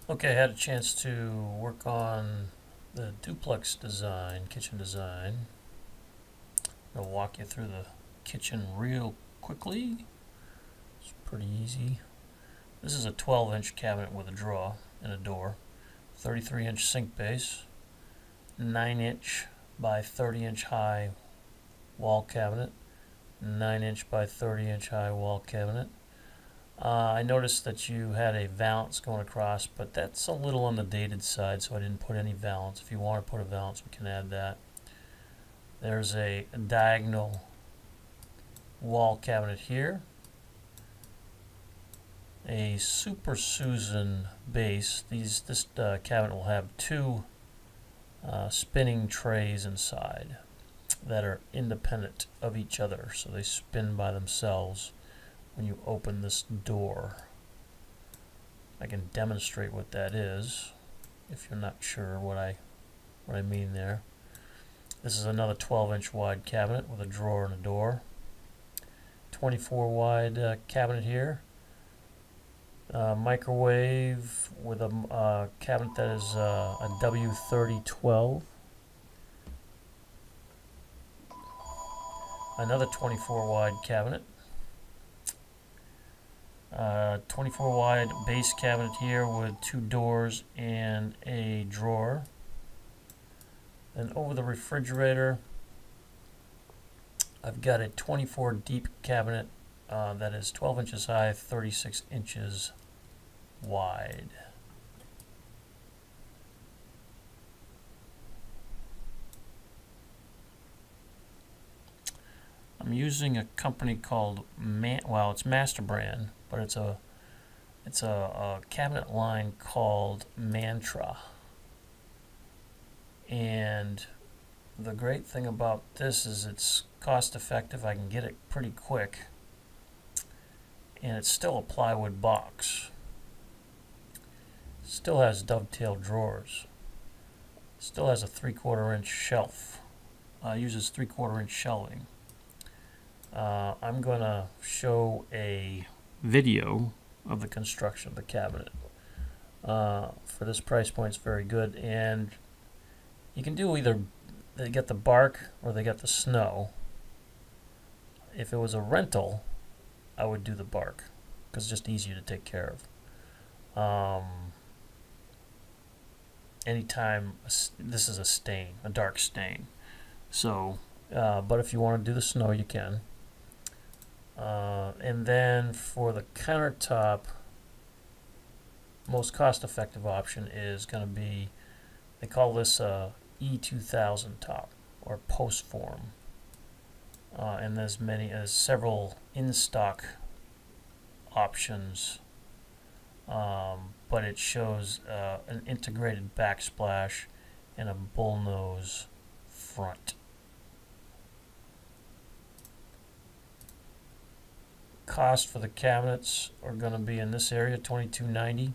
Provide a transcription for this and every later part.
Okay, I had a chance to work on the duplex design, kitchen design. I'll walk you through the kitchen real quickly. It's pretty easy. This is a 12-inch cabinet with a drawer and a door, 33-inch sink base, 9-inch by 30-inch high wall cabinet, 9-inch by 30-inch high wall cabinet. I noticed that you had a valance going across, but that's a little on the dated side, so I didn't put any valance. If you want to put a valance, we can add that. There's a diagonal wall cabinet here. A Super Susan base. This cabinet will have two spinning trays inside that are independent of each other, so they spin by themselves when you open this door. I can demonstrate what that is if you're not sure what I mean there. This is another 12-inch wide cabinet with a drawer and a door. 24 wide cabinet here. Microwave with a cabinet that is a W3012. Another 24 wide cabinet. 24 wide base cabinet here with two doors and a drawer. And over the refrigerator, I've got a 24 deep cabinet that is 12 inches high, 36 inches wide. I'm using a company called it's Master Brand, but it's a cabinet line called Mantra. And the great thing about this is it's cost effective. I can get it pretty quick, and it's still a plywood box. Still has dovetail drawers. Still has a 3/4 inch shelf. Uses 3/4 inch shelving. I'm going to show a video of the construction of the cabinet. For this price point, it's very good, and you can do either they get the bark or they get the snow. If it was a rental, I would do the bark because it's just easier to take care of. Anytime this is a stain, a dark stain. So, but if you want to do the snow, you can. And then for the countertop, most cost-effective option is going to be, they call this a E2000 top or post form, and there's several in-stock options, but it shows an integrated backsplash and a bullnose front. Cost for the cabinets are going to be in this area, $22.90.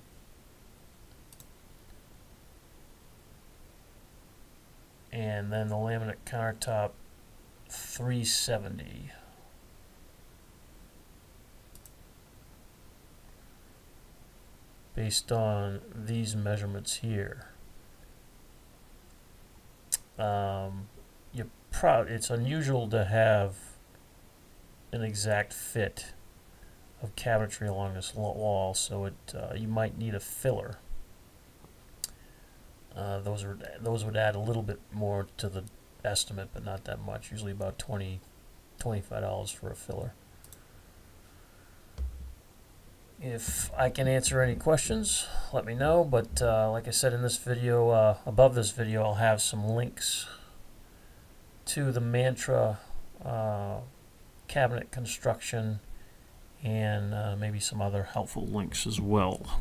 And then the laminate countertop, $370. Based on these measurements here. It's unusual to have an exact fit of cabinetry along this wall, so you might need a filler. Those would add a little bit more to the estimate, but not that much. Usually about $25 for a filler. If I can answer any questions, let me know. But like I said in this video, above this video, I'll have some links to the Mantra cabinet construction and maybe some other helpful links as well.